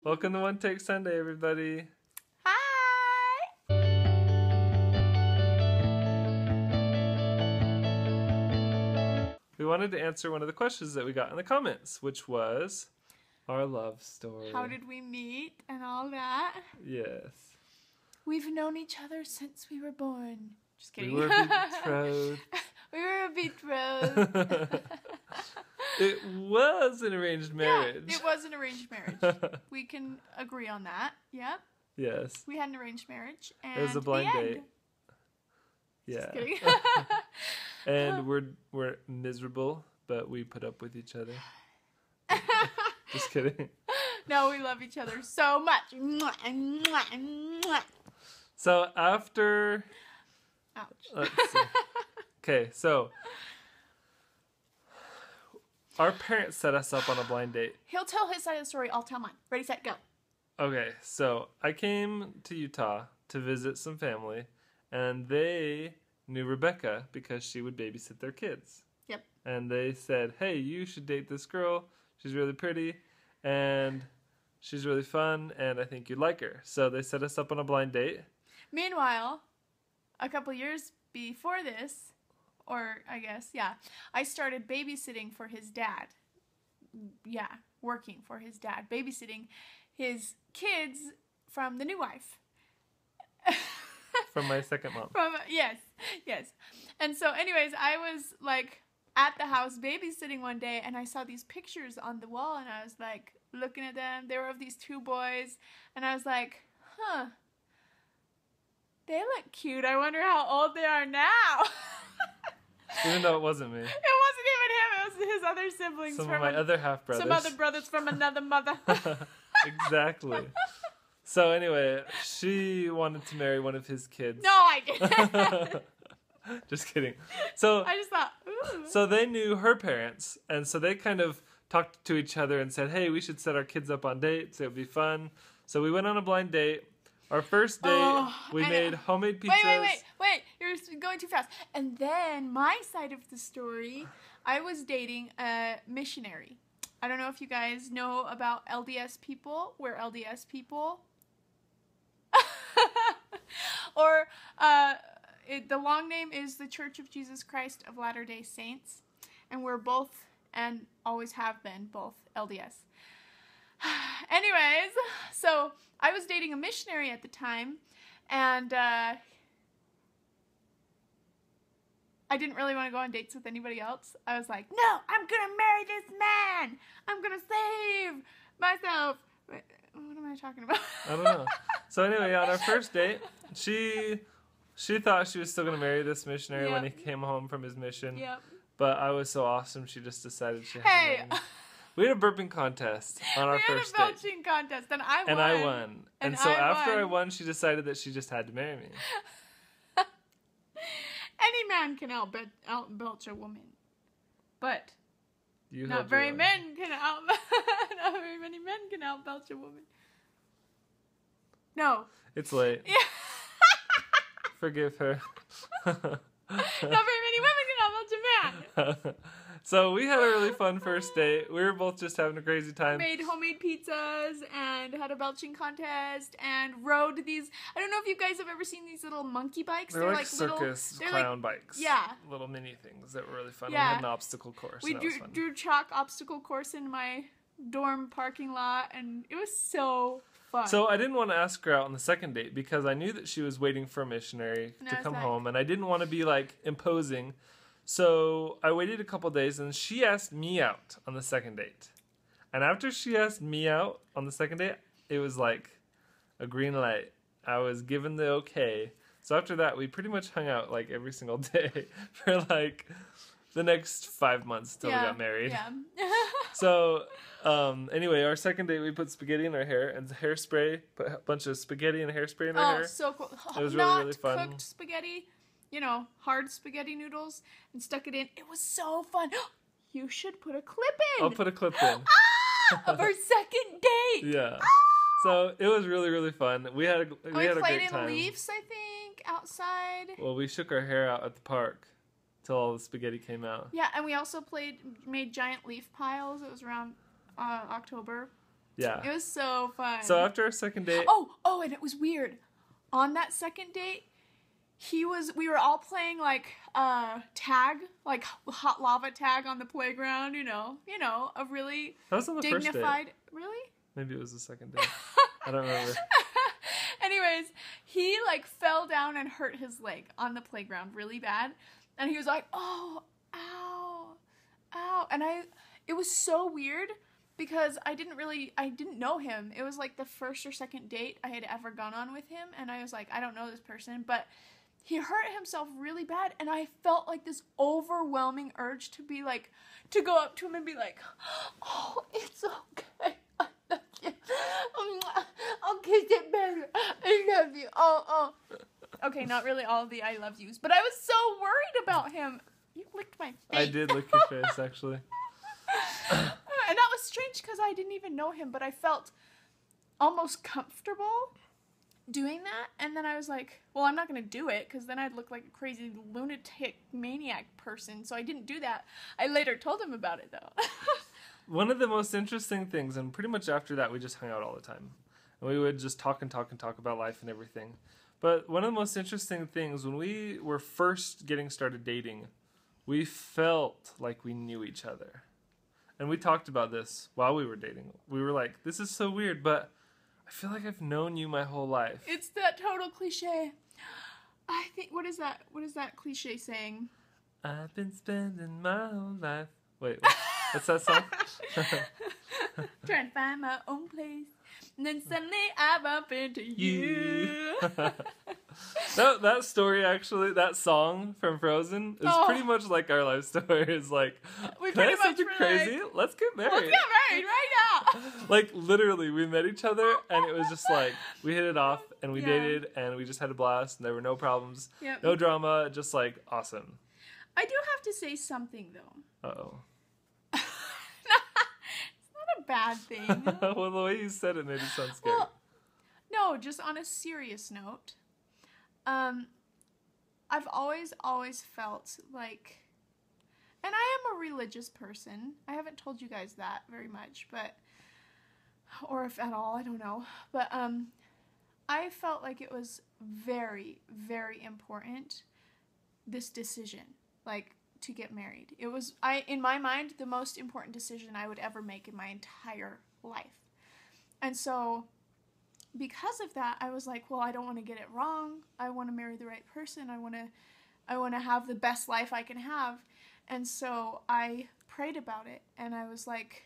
Welcome to One Take Sunday, everybody. Hi! We wanted to answer one of the questions that we got in the comments, which was our love story. How did we meet and all that? Yes. We've known each other since we were born. Just kidding. We were betrothed. We were betrothed. It was an arranged marriage. Yeah, it was an arranged marriage. We can agree on that. Yep. Yes. We had an arranged marriage. And It was a blind the end. date. Yeah. Just kidding. And we're miserable, but we put up with each other. Just kidding. No, we love each other so much. Mwah, mwah, mwah. So after... Ouch. Let's see. Okay, so... Our parents set us up on a blind date. He'll tell his side of the story. I'll tell mine. Ready, set, go. Okay, so I came to Utah to visit some family, and they knew Rebecca because she would babysit their kids. Yep. And they said, hey, you should date this girl. She's really pretty, and she's really fun, and I think you'd like her. So they set us up on a blind date. Meanwhile, a couple years before this, or I guess, yeah, I started babysitting for his dad. Yeah, working for his dad, babysitting his kids from the new wife. From my second mom. Yes. And so anyways, I was like at the house babysitting one day, and I saw these pictures on the wall, and I was like looking at them. They were of these two boys, and I was like, huh, they look cute. I wonder how old they are now. Even though it wasn't me. It wasn't even him. It was his other siblings. Some of my other half-brothers. Some other brothers from another mother. Exactly. So anyway, she wanted to marry one of his kids. No, I didn't. Just kidding. So I just thought, ooh. So they knew her parents, and so they kind of talked to each other and said, hey, we should set our kids up on dates. It would be fun. So we went on a blind date. Our first date, we made homemade pizzas. Wait. You're going too fast. And then my side of the story, I was dating a missionary. I don't know if you guys know about LDS people. We're LDS people. Or the long name is the Church of Jesus Christ of Latter-day Saints. And we're both, and always have been, both LDS. Anyways, so I was dating a missionary at the time, and I didn't really want to go on dates with anybody else. I was like, no, I'm going to marry this man. I'm going to save myself. Wait, what am I talking about? I don't know. So anyway, on our first date, she thought she was still going to marry this missionary when he came home from his mission. Yep. But I was so awesome, she just decided she had to marry me. Hey. We had a burping contest on our first date. We had a belching contest, and I won. And I won. And so after I won, she decided that she just had to marry me. Any man can out-belch a woman. But not very many men can out-belch a woman. No. It's late. Yeah. Forgive her. Not very many women can out-belch a man. So we had a really fun first date. We were both just having a crazy time. Made homemade pizzas and had a belching contest and rode these. I don't know if you guys have ever seen these little monkey bikes. They're like circus little, clown bikes. Yeah. Little mini things that were really fun. Yeah. We had an obstacle course. We drew chalk obstacle course in my dorm parking lot, and it was so fun. So I didn't want to ask her out on the second date because I knew that she was waiting for a missionary to come home, and I didn't want to be like imposing. So I waited a couple days, and she asked me out on the second date. And after she asked me out on the second date, it was like a green light. I was given the okay. So after that, we pretty much hung out like every single day for like the next 5 months till we got married. Yeah. So anyway, our second date, we put spaghetti in our hair and hairspray. Put a bunch of spaghetti and hairspray in our hair. Oh, so cool. It was really fun. Not cooked spaghetti. You know, hard spaghetti noodles, and stuck it in. It was so fun. You should put a clip in. I'll put a clip in. Of our second date. Yeah. So it was really, really fun. We had a great time. We played in Leafs, I think, outside. Well, we shook our hair out at the park till all the spaghetti came out. Yeah, and we also made giant leaf piles. It was around October. Yeah. It was so fun. So after our second date... Oh, and it was weird. On that second date, we were all playing, like, tag, like hot lava tag on the playground, you know, a really that was on the dignified... first date. Really? Maybe it was the second date. I don't remember. Anyways, he, like, fell down and hurt his leg on the playground really bad. And he was like, oh, ow, ow. And it was so weird because I didn't know him. It was, like, the first or second date I had ever gone on with him. And I was like, I don't know this person. But he hurt himself really bad. And I felt, like, this overwhelming urge to be, like, to go up to him and be like, oh, it's okay. I love you. I'll kiss it better. I love you. Oh. Okay, not really all of the I love yous, but I was so worried about him. You licked my face. I did lick your face, actually. And that was strange because I didn't even know him, but I felt almost comfortable doing that. And then I was like, well, I'm not going to do it because then I'd look like a crazy lunatic maniac person. So I didn't do that. I later told him about it, though. One of the most interesting things, and pretty much after that, we just hung out all the time. And we would just talk about life and everything. But one of the most interesting things, when we were first getting started dating, we felt like we knew each other. And we talked about this while we were dating. We were like, this is so weird, but I feel like I've known you my whole life. It's that total cliche. I think, what is that cliche saying? I've been spending my whole life. Wait, what's that song? Trying to find my own place. And then suddenly I bump into you. That story, actually, that song from Frozen is pretty much like our life story. It's like, we can I pretty say much something crazy? Like, let's get married. Let's get married right now. Like, literally, we met each other, and it was just like, we hit it off, and we dated, and we just had a blast, and there were no problems, no drama, just like, awesome. I do have to say something, though. Uh-oh. Bad thing. Well, the way you said it made it sound scary. Well, no, just on a serious note, I've always felt like, and I am a religious person. I haven't told you guys that very much, but, or if at all, I don't know. But I felt like it was very, very important, this decision, like, to get married. It was, in my mind, the most important decision I would ever make in my entire life. And so, because of that, I was like, well, I don't want to get it wrong. I want to marry the right person. I want to have the best life I can have. And so I prayed about it, and I was like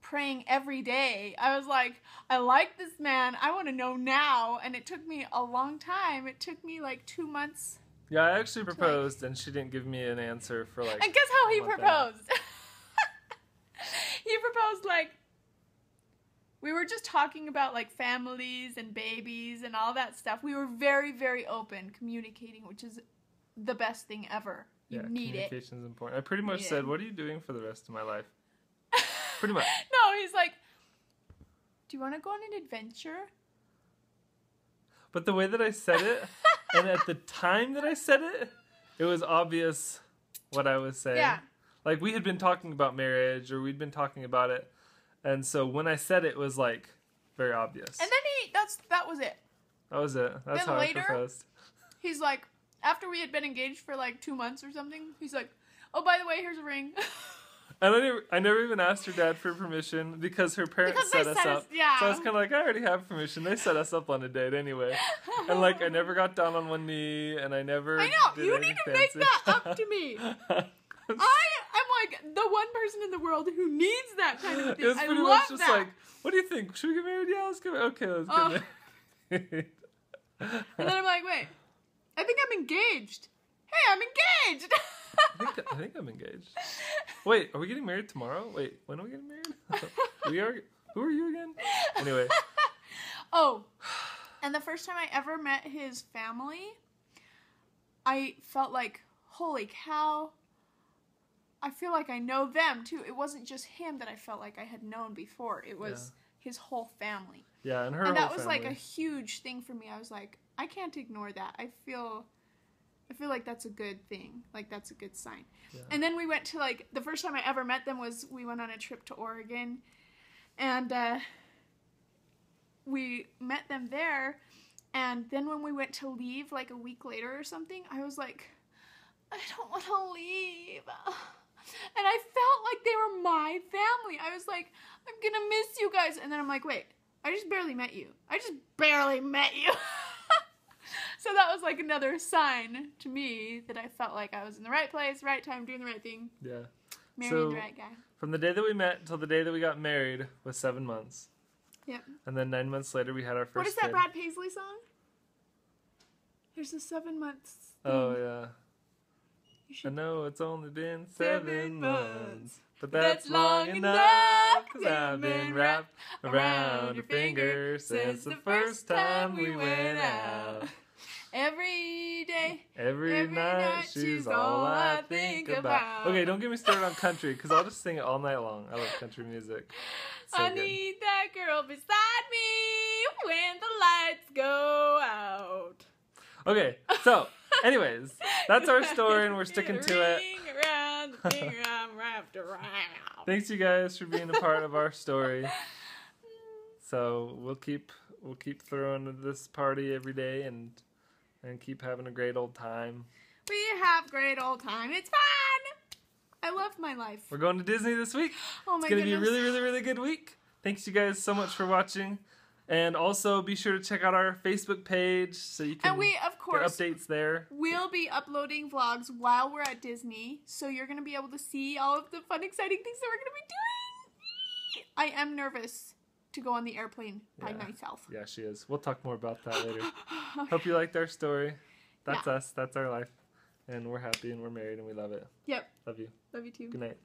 praying every day. I was like, I like this man. I want to know now. And it took me a long time. It took me like 2 months. Yeah, I actually proposed, and she didn't give me an answer for like... And guess how he proposed? He proposed, like... We were just talking about, like, families and babies and all that stuff. We were very, very open, communicating, which is the best thing ever. You need it. Communication is important. I pretty much said, what are you doing for the rest of my life? Pretty much. No, he's like, do you want to go on an adventure? But the way that I said it... And at the time that I said it, it was obvious what I was saying. Yeah. Like, we had been talking about marriage, or we'd been talking about it. And so when I said it, it was, like, very obvious. And then that was it. That was it. That's then how later, I proposed. He's like, after we had been engaged for, like, 2 months or something, he's like, oh, by the way, here's a ring. And I never even asked her dad for permission because her parents set us up. Yeah. So I was kind of like, I already have permission. They set us up on a date anyway. And like, I never got down on one knee, and I never. I know. Did You need to make that up to me. I am like the one person in the world who needs that kind of thing. It was pretty much just like, what do you think? Should we get married? Yeah, let's get married. Okay, let's get married. And then I'm like, wait, I think I'm engaged. Hey, I'm engaged. I think I'm engaged. Wait, are we getting married tomorrow? Wait, when are we getting married? We are. Who are you again? Anyway. Oh, and the first time I ever met his family, I felt like, holy cow, I feel like I know them too. It wasn't just him that I felt like I had known before. It was his whole family. Yeah, and her and whole that was family. like a huge thing for me. I was like, I can't ignore that. I feel like that's a good thing. Like, that's a good sign. Yeah. And then we went to, like, the first time I ever met them was we went on a trip to Oregon. And we met them there. And then when we went to leave, like a week later or something, I was like, I don't want to leave. And I felt like they were my family. I was like, I'm going to miss you guys. And then I'm like, wait, I just barely met you. So that was like another sign to me that I felt like I was in the right place, right time, doing the right thing. Yeah. Marrying the right guy. From the day that we met till the day that we got married was 7 months. Yep. And then 9 months later we had our first What is that kid. Brad Paisley song? There's a 7 months thing. Oh, yeah. I know it's only been 7 months. But that's long enough, 'cause I've been wrapped around your finger since the first time we went out. Every day, every night, she's all I think about. Okay, don't get me started on country, because I'll just sing it all night long. I love country music. So I need that girl beside me when the lights go out. Okay, so, anyways, that's our story, and we're sticking to it. Around the finger I'm wrapped around. Thanks, you guys, for being a part of our story. So we'll keep throwing this party every day and keep having a great old time. We have great old time. It's fun. I love my life. We're going to Disney this week. Oh my goodness. It's going to be a really, really, really good week. Thanks you guys so much for watching. And also be sure to check out our Facebook page so you can and we, of course, get updates there. We'll be uploading vlogs while we're at Disney. So you're going to be able to see all of the fun, exciting things that we're going to be doing. I am nervous to go on the airplane by myself. Yeah, she is. We'll talk more about that later. Okay. Hope you liked our story. That's us. That's our life. And we're happy and we're married and we love it. Yep. Love you. Love you too. Good night.